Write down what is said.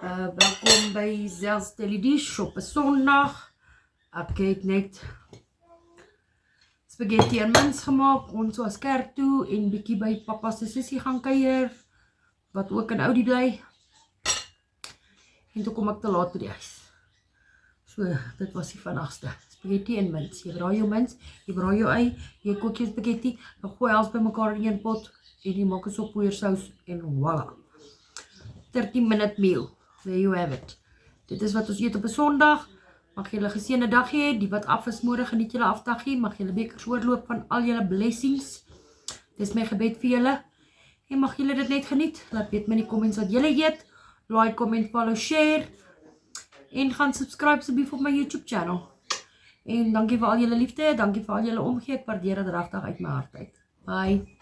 Welkom by Zels Teledish op 'n Sondag. Ek het net spaghetti en mens gemaak. Ons was kerk toe en bietjie by pappa se sussie gaan kuier, wat ook in Oudie bly. En toe kom ek te laat by die huis. So, dit was die vinnigste. Spaghetti en mens. Jy braai jou mens, jy braai jou ei, jy kook jou spaghetti, dan gooi alles by mekaar in een pot en jy maak 'n sop poeiersous en voilà. 30-minute meal. There you have it. Dit is wat ons eet op 'n Sondag. Mag julle 'n geseënde dag hê. Die wat af is môre, geniet julle afdaggie. Mag julle bekers oorloop van al julle blessings. Dis my gebed vir julle. En mag julle dit net geniet. Laat weet my in die comments wat julle eet. Like, comment, follow, share. En gaan subscribe asseblief op my YouTube channel. En dankie vir al julle liefde. Dankie vir al julle omgee. Ek waardeer dit regtig uit my hart uit. Bye.